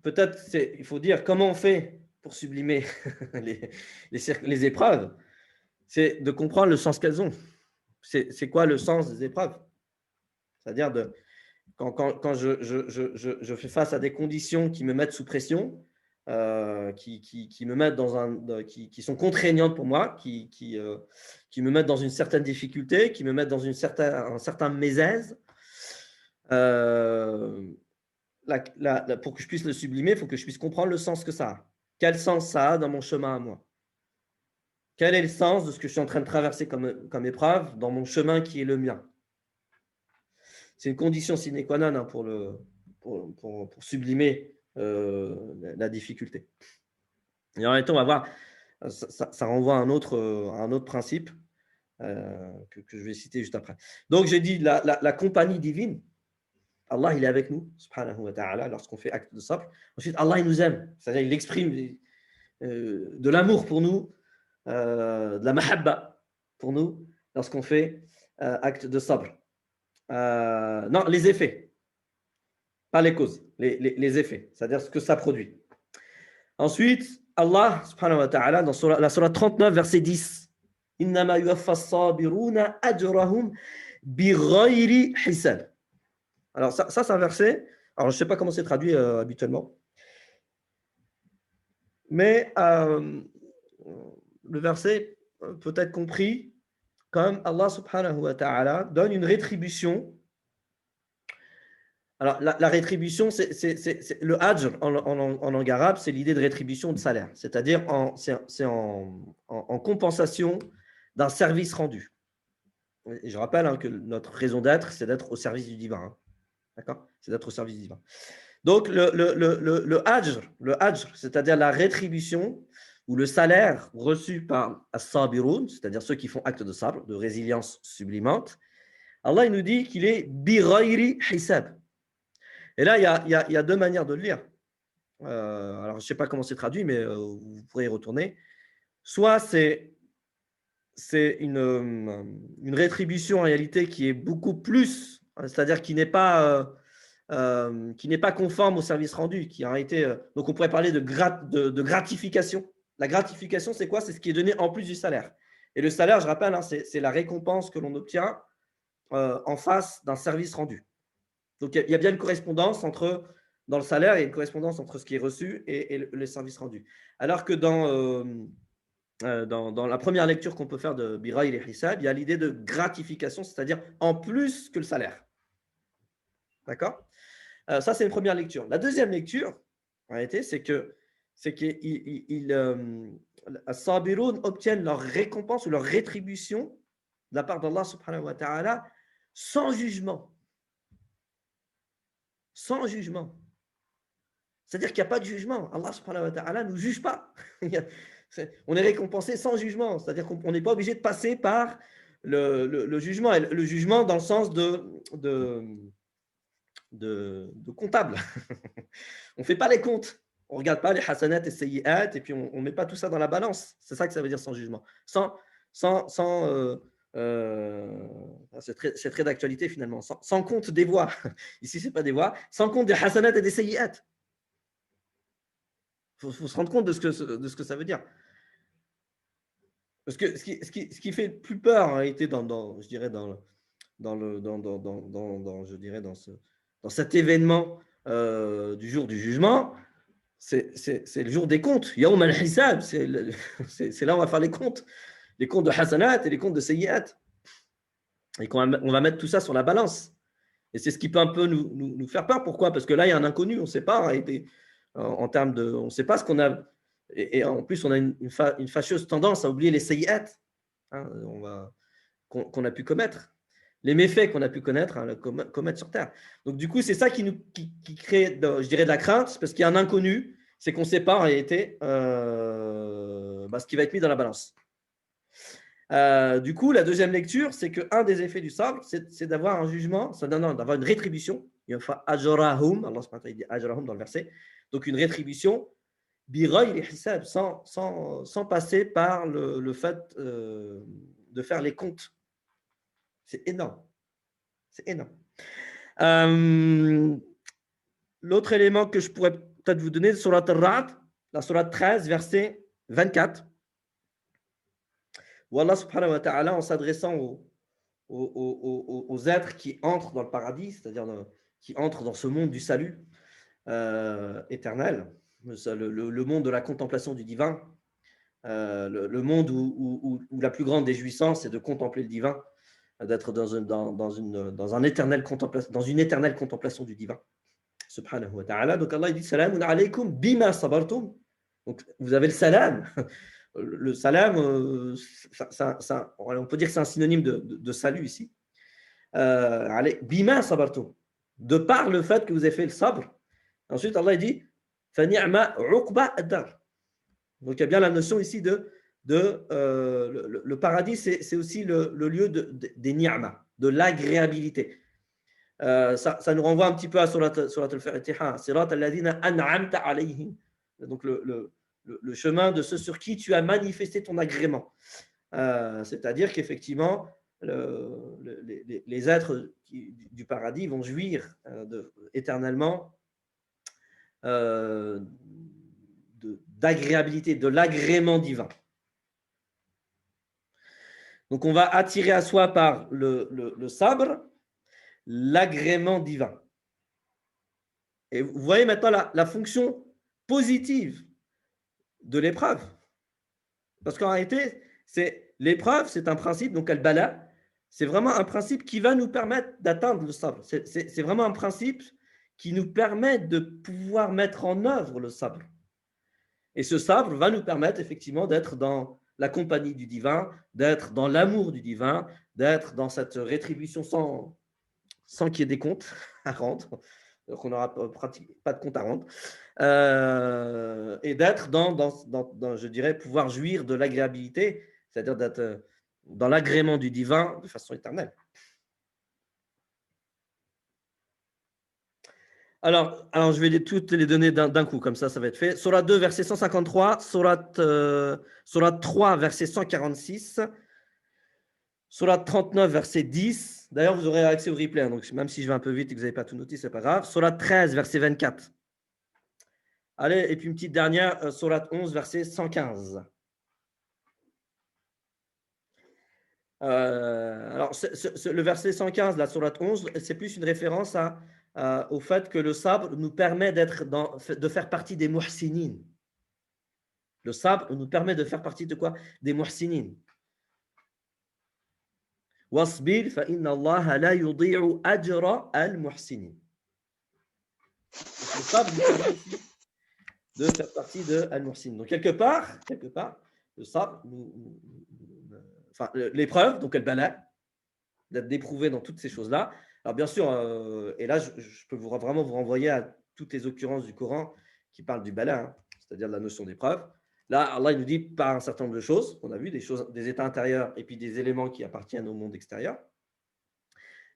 peut-être il faut dire comment on fait pour sublimer les épreuves, c'est de comprendre le sens qu'elles ont. C'est quoi le sens des épreuves? C'est-à-dire quand je fais face à des conditions qui me mettent sous pression, qui me mettent qui sont contraignantes pour moi, qui me mettent dans une certaine difficulté, qui me mettent dans un certain mésaise, pour que je puisse le sublimer, il faut que je puisse comprendre le sens que ça a. Quel sens ça a dans mon chemin à moi? Quel est le sens de ce que je suis en train de traverser comme épreuve dans mon chemin qui est le mien? C'est une condition sine qua non pour sublimer la difficulté. Et en réalité, on va voir, ça renvoie à un autre principe que je vais citer juste après. Donc, j'ai dit la compagnie divine. Allah, il est avec nous, subhanahu wa ta'ala, lorsqu'on fait acte de sabr. Ensuite, Allah, il nous aime. C'est-à-dire, il exprime de l'amour pour nous, de la mahabba pour nous, lorsqu'on fait acte de sabr. Non, les effets, pas les causes, les effets, c'est-à-dire ce que ça produit. Ensuite, Allah, subhanahu wa ta'ala, dans la surah 39, verset 10, Innama yuwaffa as-sabiruna ajrahum bighayri hisab. Alors, ça c'est un verset. Alors, je ne sais pas comment c'est traduit habituellement. Mais le verset peut être compris comme Allah subhanahu wa ta'ala donne une rétribution. Alors, la rétribution, c'est le ajr en langue arabe, c'est l'idée de rétribution de salaire. C'est-à-dire, c'est en compensation d'un service rendu. Et je rappelle que notre raison d'être, c'est d'être au service du divin. Hein. D'accord? C'est d'être au service divin. Donc, le ajr, c'est-à-dire la rétribution ou le salaire reçu par as-sabirun, c'est-à-dire ceux qui font acte de sabr, de résilience sublimante, Allah il nous dit qu'il est bi ghayri hisab. Et là, il y a deux manières de le lire. Alors, je ne sais pas comment c'est traduit, mais vous pourrez y retourner. Soit c'est une rétribution en réalité qui est beaucoup plus, c'est-à-dire qui n'est pas conforme au service rendu, qui en réalité, donc on pourrait parler de gratification. La gratification, c'est quoi? C'est ce qui est donné en plus du salaire. Et le salaire, je rappelle, c'est la récompense que l'on obtient en face d'un service rendu. Donc, il y a bien une correspondance dans le salaire, il y a une correspondance entre ce qui est reçu et le service rendu. Alors que dans la première lecture qu'on peut faire de Bira et Hissab, il y a l'idée de gratification, c'est-à-dire en plus que le salaire. D'accord? Ça, c'est une première lecture. La deuxième lecture, en réalité, c'est que As-Sabirun obtiennent leur récompense ou leur rétribution de la part d'Allah subhanahu wa ta'ala sans jugement. Sans jugement. C'est-à-dire qu'il n'y a pas de jugement. Allah subhanahu wa ta'ala ne nous juge pas. On est récompensé sans jugement. C'est-à-dire qu'on n'est pas obligé de passer par le jugement. Et le jugement dans le sens de comptable. On ne fait pas les comptes. On ne regarde pas les hasanat et sayyi'at et puis on ne met pas tout ça dans la balance. C'est ça que ça veut dire sans jugement. C'est très d'actualité finalement. Sans compte des voies. Ici, ce n'est pas des voies. Sans compte des hasanat et des sayyi'at. Il faut se rendre compte de ce que ça veut dire. Parce que ce qui fait plus peur en réalité dans cet événement du jour du jugement, c'est le jour des comptes. Yawm al-Hisab, c'est là où on va faire les comptes de hasanat et les comptes de sayyi'at. Et on va mettre tout ça sur la balance. Et c'est ce qui peut un peu nous faire peur. Pourquoi? Parce que là, il y a un inconnu, on ne sait pas. En termes de, on ne sait pas ce qu'on a. Et en plus, on a une fâcheuse tendance à oublier les sayyi'at qu'on a pu commettre. Les méfaits qu'on a pu commettre sur Terre. Donc, du coup, c'est ça qui crée, je dirais, de la crainte, parce qu'il y a un inconnu, c'est qu'on ne sait pas en réalité ce qui va être mis dans la balance. Du coup, la deuxième lecture, c'est qu'un des effets du sabr, c'est d'avoir un jugement, d'avoir une rétribution. Il y a ajrahum, Allah subhanahu dit ajrahum dans le verset. Donc, une rétribution, bighayri hisab, sans passer par le fait de faire les comptes. C'est énorme. C'est énorme. L'autre élément que je pourrais peut-être vous donner, sur la Ra'd, la surah 13, verset 24, où Allah subhanahu wa ta'ala, en s'adressant aux êtres qui entrent dans le paradis, c'est-à-dire qui entrent dans ce monde du salut éternel, le monde de la contemplation du divin, le monde où la plus grande des jouissances est de contempler le divin, d'être dans une éternelle contemplation du divin. Subhanahu wa ta'ala. Donc Allah il dit Salamun alaykum bima sabartum. Donc vous avez le salam. Le salam, on peut dire que c'est un synonyme de salut ici. Bima sabartum. De par le fait que vous avez fait le sabr. Ensuite Allah il dit Fa ni'ma uqba ad-dar. Donc il y a bien la notion ici le paradis, c'est aussi le lieu des ni'ma, de l'agréabilité. Ça nous renvoie un petit peu à Surat al-Fatiha, Sirat alladhina an'amta alayhim. Donc le chemin de ceux sur qui tu as manifesté ton agrément. C'est-à-dire qu'effectivement, les êtres du paradis vont jouir éternellement d'agréabilité, de l'agrément divin. Donc on va attirer à soi par le sabre l'agrément divin. Et vous voyez maintenant la fonction positive de l'épreuve. Parce qu'en réalité, l'épreuve, c'est un principe, donc al-bala, c'est vraiment un principe qui va nous permettre d'atteindre le sabre. C'est vraiment un principe qui nous permet de pouvoir mettre en œuvre le sabre. Et ce sabre va nous permettre effectivement d'être dans la compagnie du divin, d'être dans l'amour du divin, d'être dans cette rétribution sans qu'il y ait des comptes à rendre. Donc on n'aura pratiquement pas de compte à rendre. Et d'être dans, je dirais, pouvoir jouir de l'agréabilité, c'est-à-dire d'être dans l'agrément du divin de façon éternelle. Alors, je vais toutes les donner d'un coup, comme ça va être fait. Surat 2, verset 153, Surat 3, verset 146, Surat 39, verset 10. D'ailleurs, vous aurez accès au replay, hein, donc même si je vais un peu vite et que vous n'avez pas tout noté, ce n'est pas grave. Surat 13, verset 24. Allez, et puis une petite dernière, Surat 11, verset 115. Alors, le verset 115, la Surat 11, c'est plus une référence au fait que le sabre nous permet de faire partie des muhsinin. Le sabre nous permet de faire partie de quoi? Des muhsinin. Wasbir fa inna Allah la yudi'u ajra al-muhsinin. Le sabre nous permet ici de faire partie de al-muhsinin. Donc quelque part, le sabre, l'épreuve, donc al-bala, d'être éprouvé dans toutes ces choses-là. Alors bien sûr, et là, je peux vraiment vous renvoyer à toutes les occurrences du Coran qui parlent du bala, hein, c'est-à-dire de la notion d'épreuve. Là, Allah il nous dit par un certain nombre de choses. On a vu des états intérieurs et puis des éléments qui appartiennent au monde extérieur.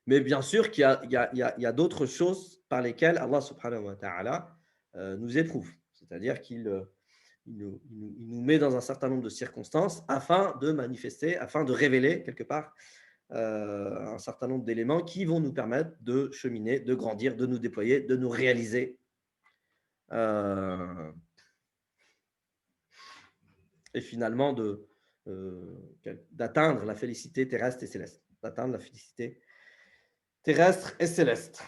Mais bien sûr qu'il y a d'autres choses par lesquelles Allah subhanahu wa ta'ala nous éprouve. C'est-à-dire qu'il nous met dans un certain nombre de circonstances afin de manifester, afin de révéler quelque part un certain nombre d'éléments qui vont nous permettre de cheminer, de grandir, de nous déployer, de nous réaliser. Et finalement d'atteindre la félicité terrestre et céleste. D'atteindre la félicité terrestre et céleste.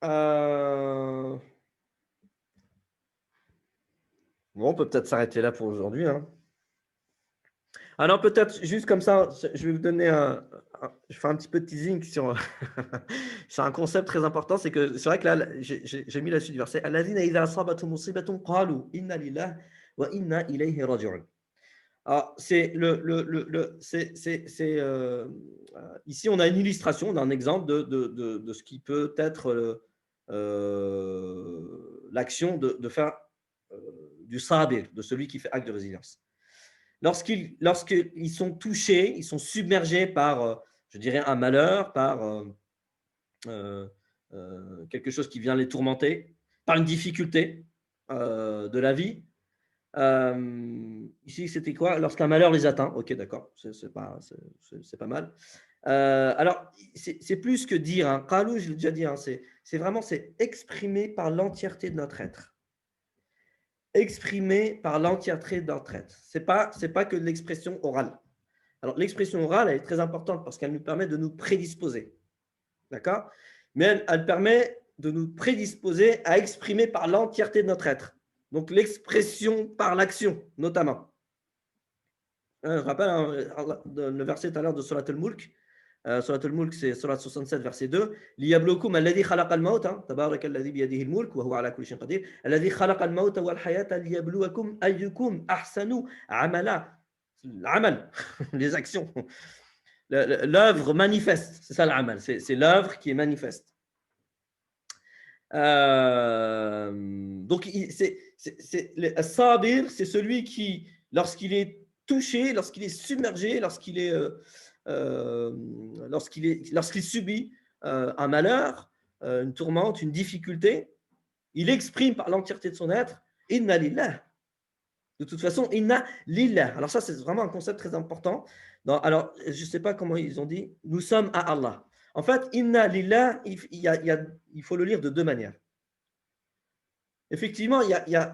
Bon, on peut peut-être s'arrêter là pour aujourd'hui. Hein. Alors peut-être juste comme ça, je vais vous donner je fais un petit peu de teasing sur, sur un concept très important, c'est que c'est vrai que là, j'ai mis la suite du verset. Alladhina idha asabathum musibatun qalu inna lillahi wa inna ilayhi raji'un. Alors ici on a une illustration, on a un exemple de ce qui peut être l'action de faire du sabir, de celui qui fait acte de résilience. Lorsqu'ils sont touchés, ils sont submergés par, je dirais, un malheur, par quelque chose qui vient les tourmenter, par une difficulté de la vie. Ici, c'était quoi? Lorsqu'un malheur les atteint. Ok, d'accord, c'est pas mal. Alors, c'est plus que dire. Hein. Qalou, je l'ai déjà dit, hein, c'est vraiment exprimé par l'entièreté de notre être. Exprimé par l'entièreté de notre être. C'est pas que l'expression orale. Alors, l'expression orale, elle est très importante parce qu'elle nous permet de nous prédisposer. D'accord? Mais elle permet de nous prédisposer à exprimer par l'entièreté de notre être. Donc l'expression par l'action, notamment. Je rappelle le verset tout à l'heure de Surat al-Mulk. Surat al-Mulk, c'est Surat 67, verset 2. لِيَبْلُوكُمْ الَّذِي خَلَقَ الْمَوْتَ تَبَارَكَ الَّذِي بِيَدِهِ الْمُلْكُ وَهُوَ عَلَى كُلِّ شَيْءٍ قَدِيرٌ الَّذِي خَلَقَ الْمَوْتَ وَالْحَيَاةَ لِيَبْلُوَكُمْ أَيُّكُمْ أَحْسَنُ عَمَلًا. L'amal, les actions. L'œuvre manifeste, c'est ça l'amal, c'est l'œuvre qui est manifeste. Donc, le sabir, c'est celui qui, lorsqu'il est touché, lorsqu'il est submergé, lorsqu'il subit un malheur, une tourmente, une difficulté, il exprime par l'entièreté de son être Inna lillah. De toute façon, Inna lillah. Alors ça, c'est vraiment un concept très important. Alors, je ne sais pas comment ils ont dit, nous sommes à Allah. En fait, Inna lillah, il faut le lire de deux manières. Effectivement,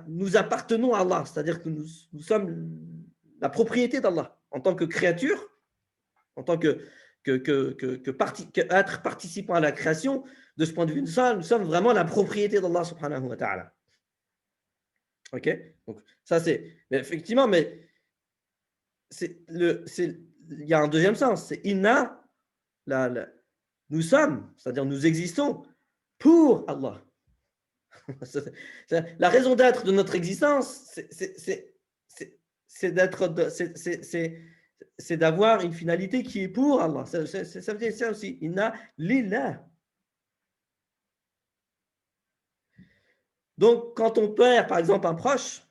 nous appartenons à Allah, c'est-à-dire que nous sommes la propriété d'Allah en tant que créature, en tant qu'être participant à la création. De ce point de vue, nous sommes vraiment la propriété d'Allah subhanahu wa ta'ala. Ok? Donc, ça c'est. Mais effectivement, mais il y a un deuxième sens, c'est inna, nous sommes, c'est-à-dire nous existons pour Allah. La raison d'être de notre existence, c'est d'avoir une finalité qui est pour Allah. Ça veut dire ça aussi. Inna lillah. Donc, quand on perd, par exemple, un proche,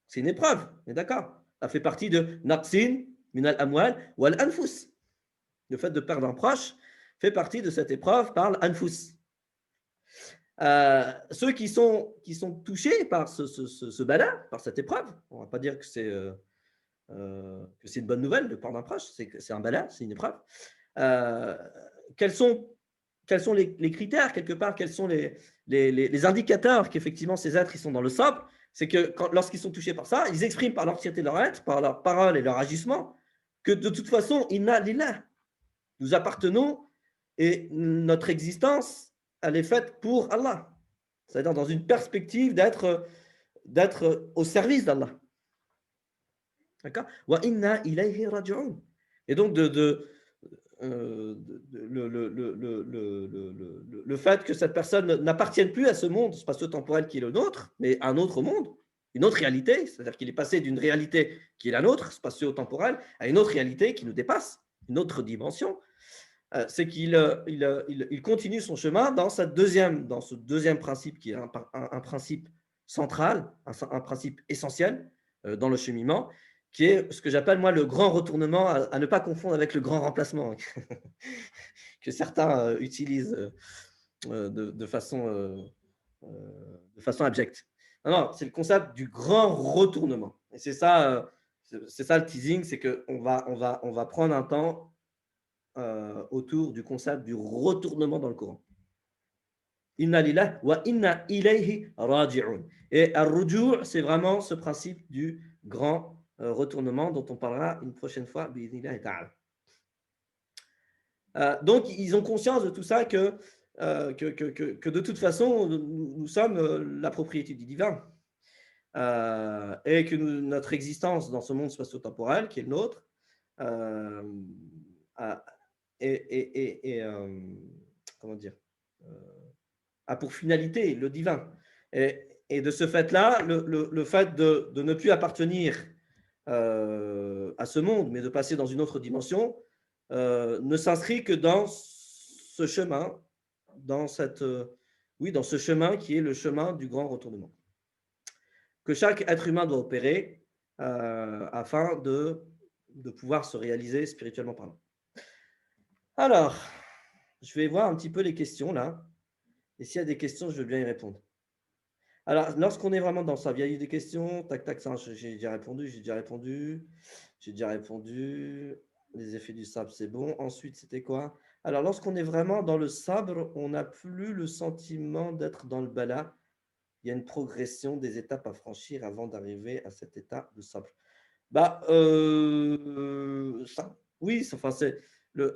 c'est une épreuve, on est d'accord? Ça fait partie de naqsin min al-amwal wal anfus. Le fait de perdre un proche fait partie de cette épreuve par l'anfus. Ceux qui sont touchés par ce bala, par cette épreuve, on ne va pas dire que c'est une bonne nouvelle de perdre un proche, c'est un bala, c'est une épreuve. Quels sont les critères, quelque part, quels sont les indicateurs qu'effectivement ces êtres ils sont dans le sabr? C'est que lorsqu'ils sont touchés par ça, ils expriment par l'entièreté de leur être, par leurs paroles et leur agissement, que de toute façon, inna lillah, nous appartenons et notre existence, elle est faite pour Allah. C'est-à-dire dans une perspective d'être au service d'Allah. D'accord? Wa inna ilayhi raji'un. Et donc, le fait que cette personne n'appartienne plus à ce monde spatio-temporel qui est le nôtre, mais à un autre monde, une autre réalité, c'est-à-dire qu'il est passé d'une réalité qui est la nôtre, spatio-temporelle, à une autre réalité qui nous dépasse, une autre dimension, c'est qu'il continue son chemin dans ce deuxième principe qui est un principe central, un principe essentiel dans le cheminement, qui est ce que j'appelle moi le grand retournement, à ne pas confondre avec le grand remplacement que certains utilisent de façon abjecte. Non, c'est le concept du grand retournement. Et c'est ça le teasing, c'est qu'on va prendre un temps autour du concept du retournement dans le Coran. Inna lillah wa inna ilayhi raji'un. Et ar-ruju', c'est vraiment ce principe du grand retournement dont on parlera une prochaine fois. Donc, ils ont conscience de tout ça que de toute façon, nous sommes la propriété du divin. Et que notre existence dans ce monde spatio-temporel, qui est le nôtre, comment dire, a pour finalité le divin. Et de ce fait-là, le fait de ne plus appartenir à ce monde, mais de passer dans une autre dimension, ne s'inscrit que dans ce chemin, dans ce chemin qui est le chemin du grand retournement. Que chaque être humain doit opérer afin de pouvoir se réaliser spirituellement parlant. Alors, je vais voir un petit peu les questions là. Et s'il y a des questions, je veux bien y répondre. Alors, lorsqu'on est vraiment dans ça, il y a eu des questions, tac, tac, ça, j'ai déjà répondu. Les effets du sabre, c'est bon. Ensuite, c'était quoi? Alors, lorsqu'on est vraiment dans le sabre, on n'a plus le sentiment d'être dans le bala. Il y a une progression des étapes à franchir avant d'arriver à cet état de sabre. Oui, enfin, c'est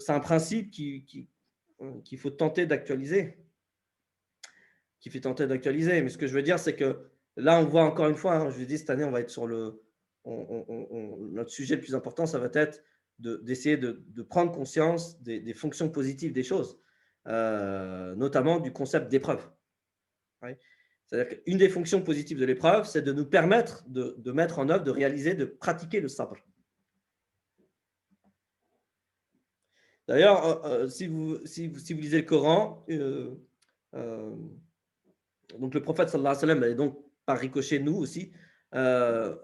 un principe qui qu'il faut tenter d'actualiser. Mais ce que je veux dire, c'est que là, on voit encore une fois, hein, je vous dis, cette année, on va être sur notre sujet le plus important, ça va être d'essayer de prendre conscience des fonctions positives des choses, notamment du concept d'épreuve. Ouais. C'est-à-dire qu'une des fonctions positives de l'épreuve, c'est de nous permettre de mettre en œuvre, de réaliser, de pratiquer le sabr. D'ailleurs, si vous lisez le Coran, donc le prophète sallallahu alayhi wa sallam, et donc par ricochet nous aussi, a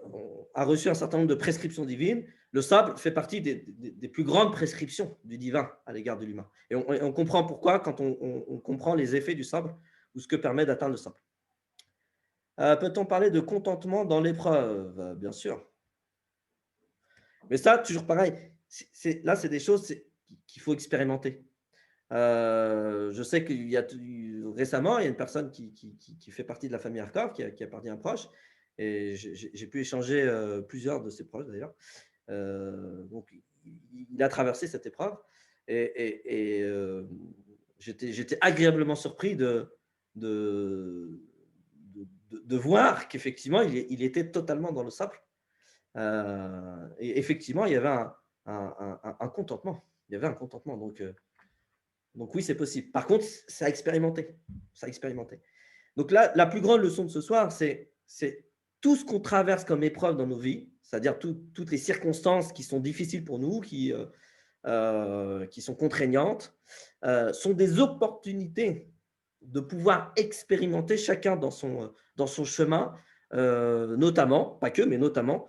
reçu un certain nombre de prescriptions divines. Le sabr fait partie des plus grandes prescriptions du divin à l'égard de l'humain. Et on comprend pourquoi quand on comprend les effets du sabr ou ce que permet d'atteindre le sabr. Peut-on parler de contentement dans l'épreuve? Bien sûr. Mais ça, toujours pareil, là, c'est des choses qu'il faut expérimenter. Je sais qu'il y a récemment, il y a une personne qui fait partie de la famille Arcov, qui a perdu un proche, et j'ai pu échanger plusieurs de ses proches d'ailleurs. Donc, il a traversé cette épreuve, et j'étais agréablement surpris de voir qu'effectivement, il était totalement dans le sable. Et effectivement, il y avait un contentement. Il y avait un contentement. Donc oui, c'est possible. Par contre, ça a expérimenté. Donc là, la plus grande leçon de ce soir, c'est tout ce qu'on traverse comme épreuve dans nos vies, c'est-à-dire toutes les circonstances qui sont difficiles pour nous, qui sont contraignantes, sont des opportunités de pouvoir expérimenter chacun dans son chemin, notamment, pas que, mais notamment,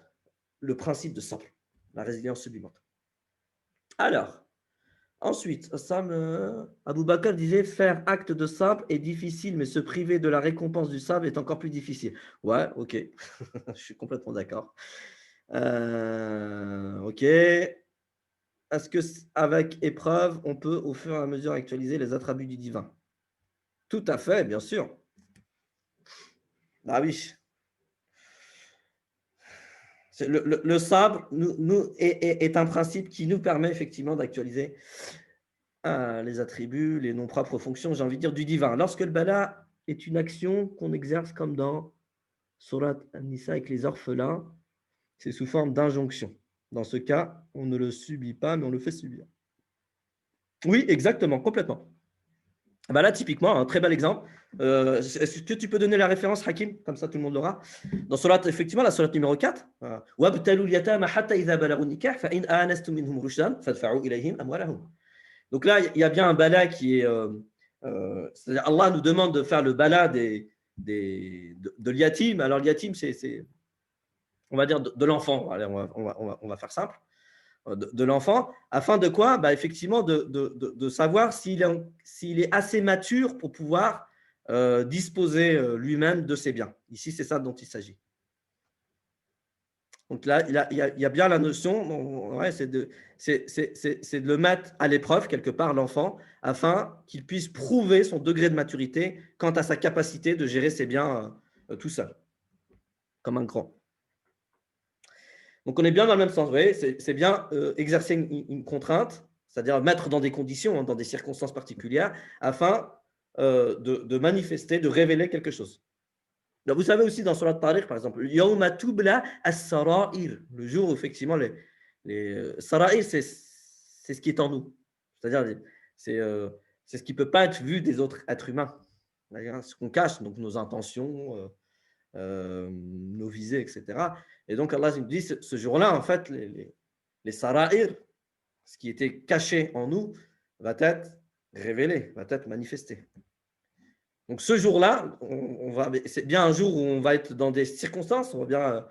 le principe de sabr, la résilience sublimante. Alors, ensuite, Abou Bakr disait faire acte de sabr est difficile, mais se priver de la récompense du sabr est encore plus difficile. Ouais, ok, je suis complètement d'accord. Ok. Est-ce qu'avec épreuve, on peut au fur et à mesure actualiser les attributs du divin? Tout à fait, bien sûr. Ah oui. Le sabre est un principe qui nous permet effectivement d'actualiser les attributs, les noms propres fonctions, j'ai envie de dire, du divin. Lorsque le bala est une action qu'on exerce comme dans Surat An-Nisa avec les orphelins, c'est sous forme d'injonction. Dans ce cas, on ne le subit pas, mais on le fait subir. Oui, exactement, complètement. Bah là, typiquement, un très bel exemple. Est-ce que tu peux donner la référence, Hakim? Comme ça, tout le monde l'aura. Dans Surat, effectivement, la Surat numéro 4. Donc là, il y a bien un bala qui est. C'est-à-dire, Allah nous demande de faire le bala de l'yatim. Alors, l'yatim, c'est, on va dire, de l'enfant. Allez, on va faire simple. De l'enfant, afin de quoi? Bah, effectivement, de savoir s'il est assez mature pour pouvoir disposer lui-même de ses biens. Ici, c'est ça dont il s'agit. Donc là, il y a bien la notion, ouais, c'est de le mettre à l'épreuve, quelque part, l'enfant, afin qu'il puisse prouver son degré de maturité quant à sa capacité de gérer ses biens tout seul, comme un grand. Donc, on est bien dans le même sens. Vous voyez, c'est bien exercer une contrainte, c'est-à-dire mettre dans des conditions, dans des circonstances particulières, afin de manifester, de révéler quelque chose. Donc, vous savez aussi dans Surat Tariq, par exemple, Yawma tubla as-sara'ir, le jour où effectivement les sara'ir, c'est ce qui est en nous. C'est-à-dire, c'est ce qui ne peut pas être vu des autres êtres humains. Ce qu'on cache, donc nos intentions, nos visées, etc. Et donc Allah nous dit, ce jour-là, en fait, les sara'ir, ce qui était caché en nous, va être révélé, va être manifesté. Donc ce jour-là, c'est bien un jour où on va être dans des circonstances, on va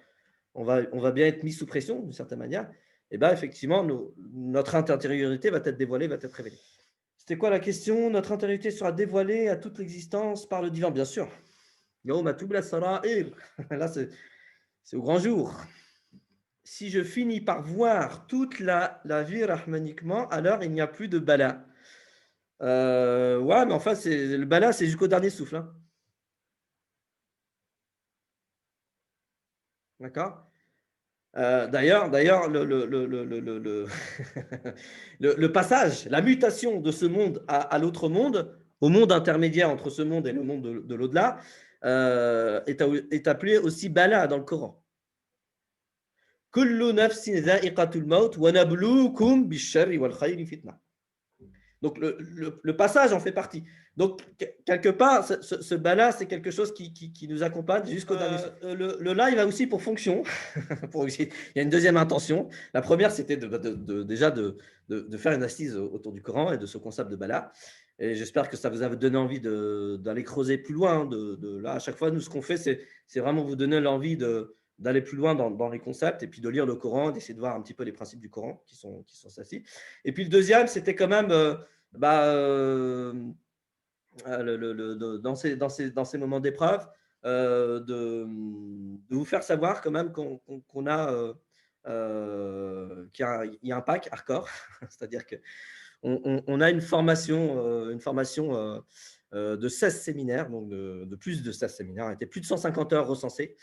bien être mis sous pression d'une certaine manière. Et bien effectivement, notre intériorité va être dévoilée, va être révélée. C'était quoi la question? Notre intériorité sera dévoilée à toute l'existence par le divin, bien sûr. Là, c'est au grand jour. Si je finis par voir toute la vie rahmaniquement, alors il n'y a plus de bala. Ouais, mais enfin, le bala, c'est jusqu'au dernier souffle. Hein. D'accord? D'ailleurs, le passage, la mutation de ce monde à l'autre monde, au monde intermédiaire entre ce monde et le monde de l'au-delà, est appelé aussi bala dans le Coran. Kullu nafsin za'iqatul maut wa nabluukum bish-sharri wal khayri fitna. Donc, le passage en fait partie. Donc, quelque part, ce bala, c'est quelque chose qui nous accompagne jusqu'au dernier. Le live a aussi pour fonction, il y a une deuxième intention. La première, c'était déjà de faire une assise autour du Coran et de ce concept de bala. Et j'espère que ça vous a donné envie d'aller creuser plus loin. Là, à chaque fois, nous, ce qu'on fait, c'est vraiment vous donner l'envie d'aller plus loin dans les concepts et puis de lire le Coran, d'essayer de voir un petit peu les principes du Coran qui sont ceux-ci. Et puis le deuxième, c'était quand même dans ces moments d'épreuve, de vous faire savoir quand même qu'on a qu'il y a un pack hardcore, c'est-à-dire qu'on a une formation de 16 séminaires, donc de plus de 16 séminaires, il y a plus de 150 heures recensées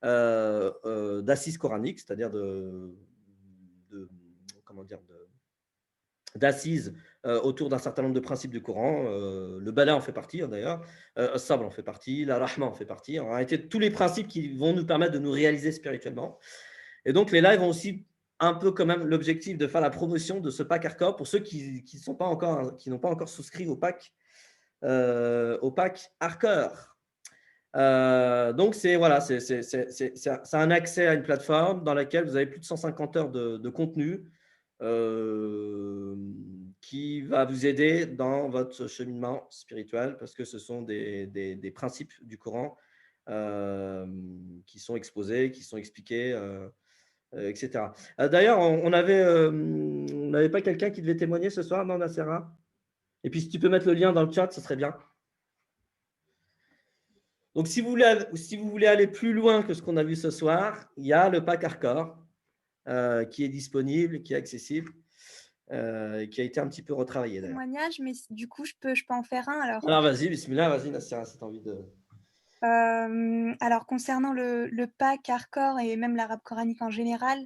d'assises coraniques, c'est-à-dire d'assises autour d'un certain nombre de principes du Coran. Le bala en fait partie, d'ailleurs. Sabr en fait partie. La rahma en fait partie. En réalité, tous les principes qui vont nous permettre de nous réaliser spirituellement. Et donc, les lives ont aussi un peu quand même l'objectif de faire la promotion de ce pack hardcore pour ceux qui n'ont pas encore souscrit au pack hardcore. Donc, c'est un accès à une plateforme dans laquelle vous avez plus de 150 heures de contenu qui va vous aider dans votre cheminement spirituel parce que ce sont des principes du Coran qui sont exposés, qui sont expliqués, etc. D'ailleurs, on n'avait pas quelqu'un qui devait témoigner ce soir, non, Nassera? Et puis, si tu peux mettre le lien dans le chat, ce serait bien. Donc, si vous voulez aller plus loin que ce qu'on a vu ce soir, il y a le pack hardcore qui est disponible, qui est accessible, qui a été un petit peu retravaillé d'ailleurs.
Témoignage, mais du coup, je peux en faire un alors.
Alors, vas-y, bismillah, vas-y, Nassira, si tu as envie de.
Alors, concernant le pack hardcore et même l'arabe coranique en général,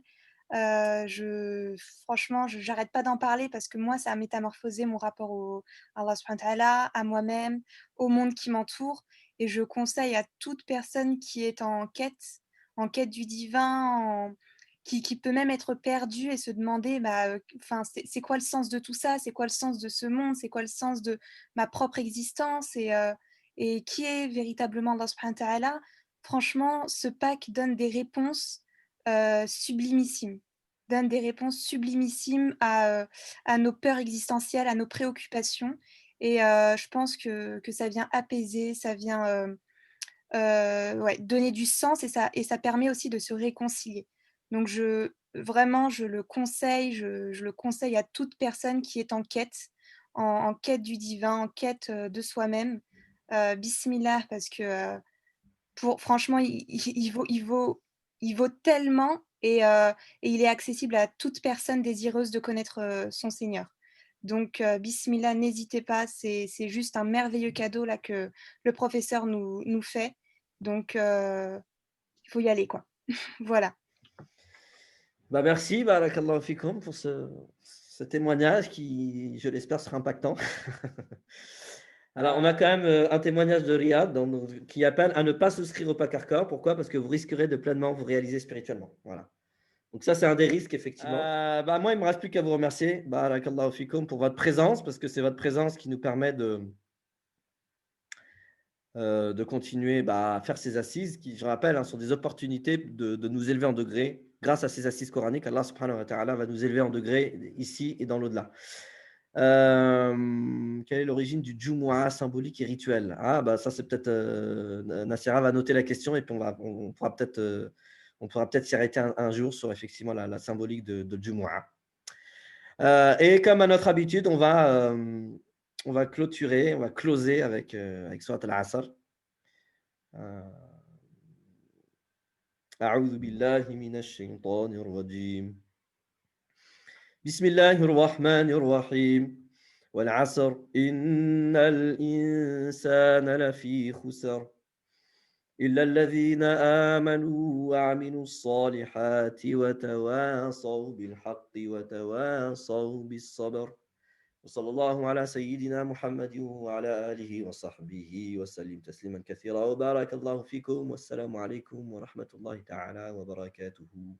franchement, j'arrête pas d'en parler parce que moi, ça a métamorphosé mon rapport à Allah subhanahu wa ta'ala, à moi-même, au monde qui m'entoure. Et je conseille à toute personne qui est en quête du divin, qui peut même être perdue et se demander, c'est quoi le sens de tout ça? C'est quoi le sens de ce monde? C'est quoi le sens de ma propre existence? Et qui est véritablement Allah subhanahu wa ta'ala? Franchement, ce pack donne des réponses sublimissimes. Donne des réponses sublimissimes à nos peurs existentielles, à nos préoccupations. Et je pense que ça vient apaiser, ça vient donner du sens et ça permet aussi de se réconcilier. Donc vraiment, je le conseille, je le conseille à toute personne qui est en quête, en quête du divin, en quête de soi-même. Bismillah, parce que franchement, il vaut tellement et il est accessible à toute personne désireuse de connaître son Seigneur. Donc, bismillah, n'hésitez pas, c'est juste un merveilleux cadeau là que le professeur nous fait. Donc, il faut y aller, quoi. Voilà.
Merci, barakallahu fikum, pour ce témoignage qui, je l'espère, sera impactant. Alors, on a quand même un témoignage de Riyad qui appelle à ne pas souscrire au pack hardcore. Pourquoi? Parce que vous risquerez de pleinement vous réaliser spirituellement. Voilà. Donc ça, c'est un des risques, effectivement. Moi, il ne me reste plus qu'à vous remercier, barakallahu fikum, pour votre présence, parce que c'est votre présence qui nous permet de continuer à faire ces assises, qui, je rappelle, sont des opportunités de nous élever en degré. Grâce à ces assises coraniques, Allah subhanahu wa ta'ala va nous élever en degré ici et dans l'au-delà. Quelle est l'origine du Jumu'ah symbolique et rituel? Ça c'est peut-être Nassira va noter la question et puis on pourra peut-être s'y arrêter un jour sur effectivement la symbolique de Jumu'ah. Et comme à notre habitude, on va clôturer, on va closer avec Surat al-Asr. أعوذ بالله من الشيطان الرجيم بسم الله الرحمن الرحيم والعصر إن الإنسان لفي خسر إلا الذين آمنوا وعملوا الصالحات وتواصوا بالحق وتواصوا بالصبر وصلى الله على سيدنا محمد وعلى آله وصحبه وسلم تسليما كثيرا وبارك الله فيكم والسلام عليكم ورحمة الله تعالى وبركاته